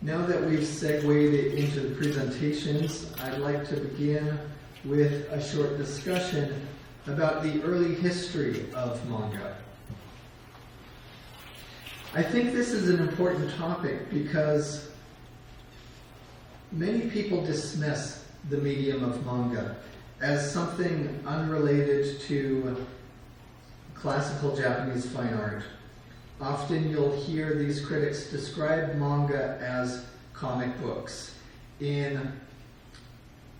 Now that we've segued into the presentations, I'd like to begin with a short discussion about the early history of manga. I think this is an important topic because many people dismiss the medium of manga as something unrelated to classical Japanese fine art. Often you'll hear these critics describe manga as comic books in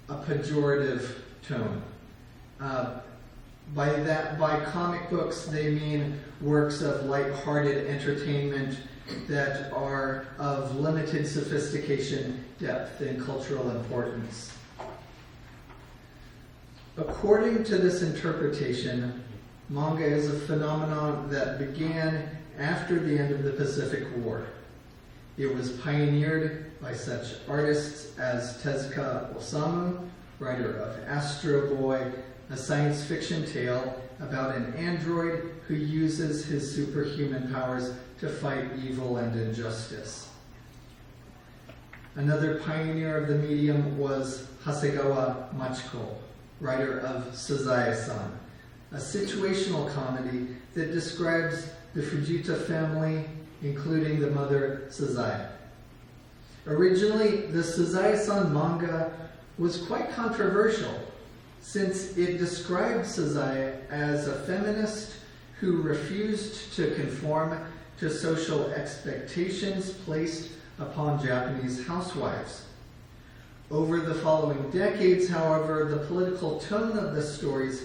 a pejorative tone. By comic books, they mean works of light-hearted entertainment that are of limited sophistication, depth, and cultural importance. According to this interpretation, manga is a phenomenon that began after the end of the Pacific War. It was pioneered by such artists as Tezuka Osamu, writer of Astro Boy, a science fiction tale about an android who uses his superhuman powers to fight evil and injustice. Another pioneer of the medium was Hasegawa Machiko, writer of Suzae-san, a situational comedy that describes the Fujita family, including the mother Suzae. Originally, the Suzae-san manga was quite controversial, since it described Suzae as a feminist who refused to conform to social expectations placed upon Japanese housewives. Over the following decades, however, the political tone of the stories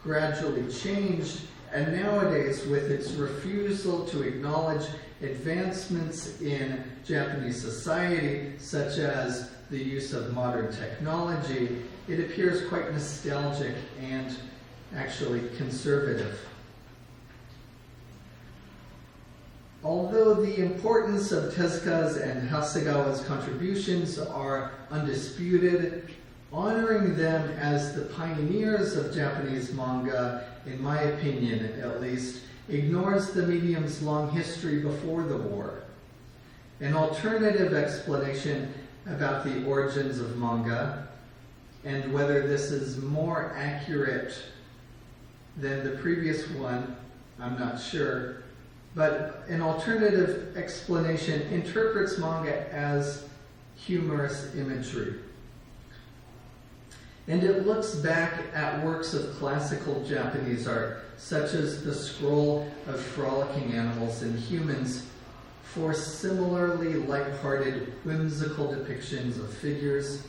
gradually changed, and nowadays, with its refusal to acknowledge advancements in Japanese society, such as the use of modern technology, it appears quite nostalgic and actually conservative. Although the importance of Tezuka's and Hasegawa's contributions are undisputed, honoring them as the pioneers of Japanese manga, in my opinion at least, ignores the medium's long history before the war. An alternative explanation about the origins of manga, and whether this is more accurate than the previous one, I'm not sure, but an alternative explanation interprets manga as humorous imagery. And it looks back at works of classical Japanese art, such as the scroll of frolicking animals and humans, for similarly light-hearted, whimsical depictions of figures.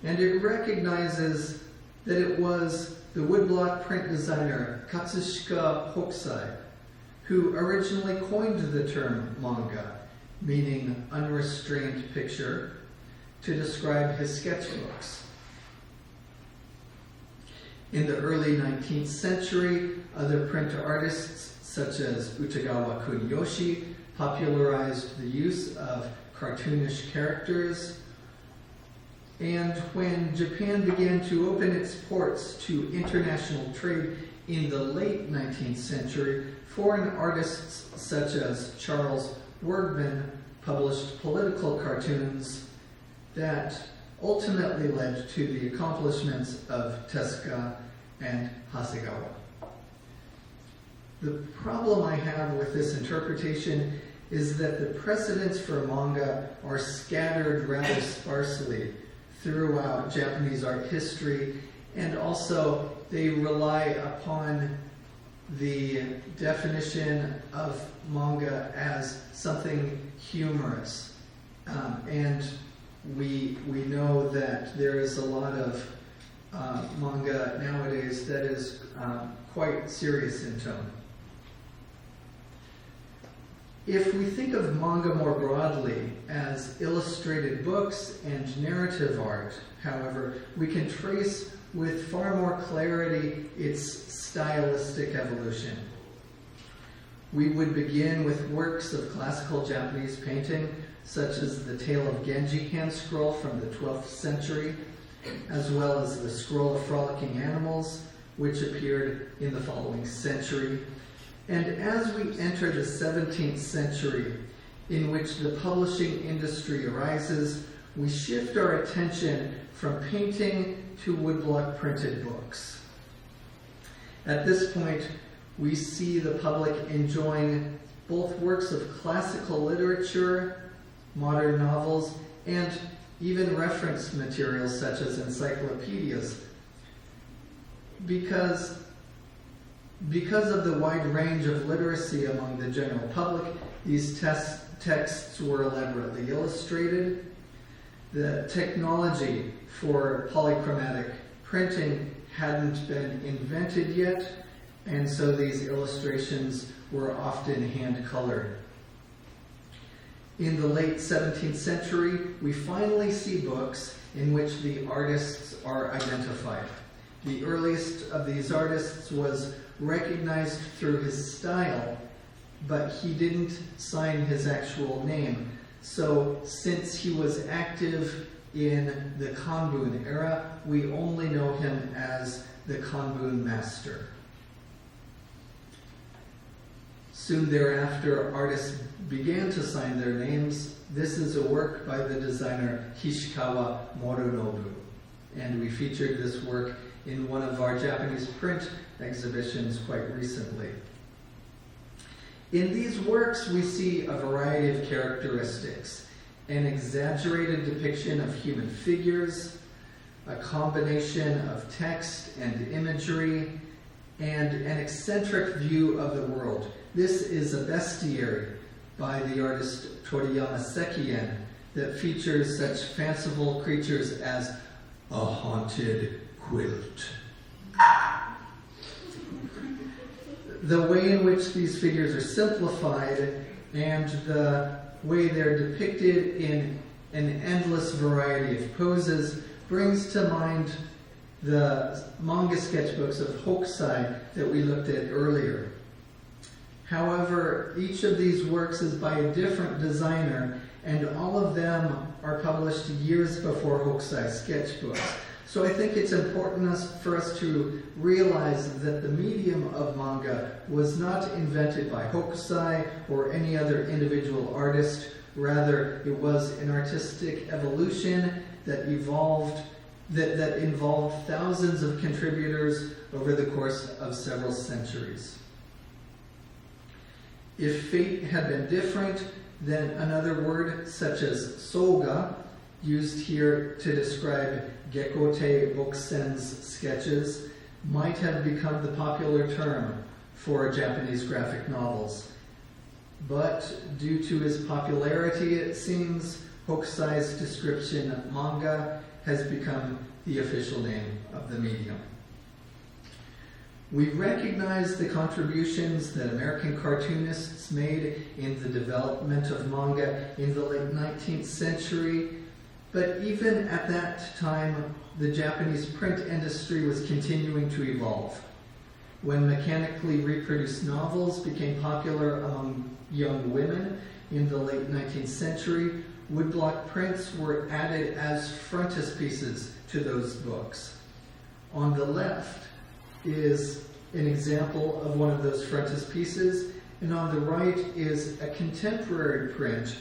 And it recognizes that it was the woodblock print designer Katsushika Hokusai who originally coined the term manga, meaning unrestrained picture, to describe his sketchbooks. In the early 19th century, other print artists such as Utagawa Kuniyoshi popularized the use of cartoonish characters. And when Japan began to open its ports to international trade in the late 19th century, foreign artists such as Charles Wergman published political cartoons that ultimately led to the accomplishments of Tezuka and Hasegawa. The problem I have with this interpretation is that the precedents for manga are scattered rather sparsely throughout Japanese art history, and also they rely upon the definition of manga as something humorous. And we know that there is a lot of manga nowadays that is quite serious in tone. If we think of manga more broadly as illustrated books and narrative art, however, we can trace with far more clarity its stylistic evolution. We would begin with works of classical Japanese painting, such as the Tale of Genji hand scroll from the 12th century, as well as the Scroll of Frolicking Animals, which appeared in the following century. And as we enter the 17th century, in which the publishing industry arises, we shift our attention from painting to woodblock printed books. At this point, we see the public enjoying both works of classical literature, modern novels, and even reference materials such as encyclopedias. Because of the wide range of literacy among the general public, these texts were elaborately illustrated. The technology for polychromatic printing hadn't been invented yet, and so these illustrations were often hand-colored. In the late 17th century, we finally see books in which the artists are identified. The earliest of these artists was recognized through his style, but he didn't sign his actual name. So since he was active in the Kanbun era, we only know him as the Kanbun master. Soon thereafter, artists began to sign their names. This is a work by the designer Hishikawa Morinobu, and we featured this work in one of our Japanese print exhibitions quite recently. In these works, we see a variety of characteristics: an exaggerated depiction of human figures, a combination of text and imagery, and an eccentric view of the world. This is a bestiary by the artist Toriyama Sekien that features such fanciful creatures as a haunted quilt. The way in which these figures are simplified and the way they're depicted in an endless variety of poses brings to mind the manga sketchbooks of Hokusai that we looked at earlier. However, each of these works is by a different designer, and all of them are published years before Hokusai sketchbooks. So I think it's important for us to realize that the medium of manga was not invented by Hokusai or any other individual artist. Rather, it was an artistic evolution that involved thousands of contributors over the course of several centuries. If fate had been different, then another word such as soga, used here to describe Gekote Bokusen's sketches, might have become the popular term for Japanese graphic novels. But due to his popularity, it seems, Hokusai's description manga has become the official name of the medium. We recognize the contributions that American cartoonists made in the development of manga in the late 19th century, but even at that time, the Japanese print industry was continuing to evolve. When mechanically reproduced novels became popular among young women in the late 19th century, woodblock prints were added as frontispieces to those books. On the left is an example of one of those frontispieces, and on the right is a contemporary print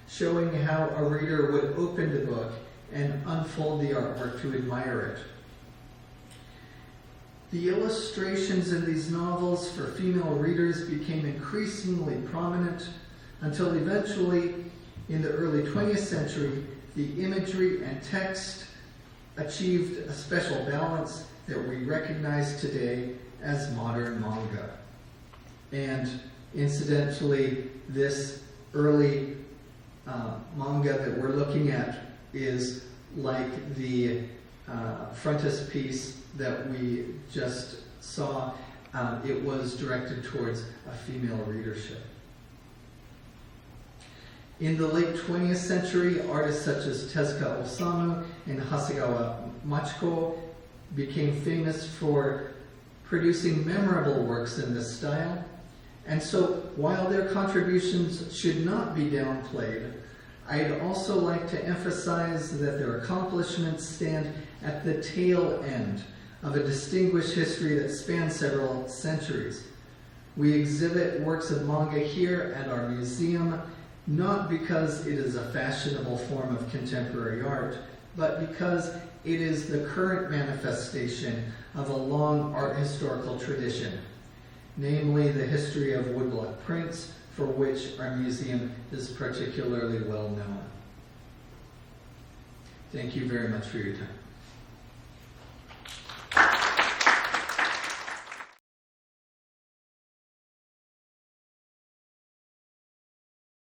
showing how a reader would open the book and unfold the artwork to admire it. The illustrations in these novels for female readers became increasingly prominent until eventually, in the early 20th century, the imagery and text achieved a special balance that we recognize today as modern manga. And incidentally, this early manga that we're looking at is like the frontispiece that we just saw. It was directed towards a female readership. In the late 20th century, artists such as Tezuka Osamu and Hasegawa Machiko became famous for producing memorable works in this style. And so, while their contributions should not be downplayed, I'd also like to emphasize that their accomplishments stand at the tail end of a distinguished history that spans several centuries. We exhibit works of manga here at our museum, not because it is a fashionable form of contemporary art, but because it is the current manifestation of a long art historical tradition, namely the history of woodblock prints, for which our museum is particularly well known. Thank you very much for your time.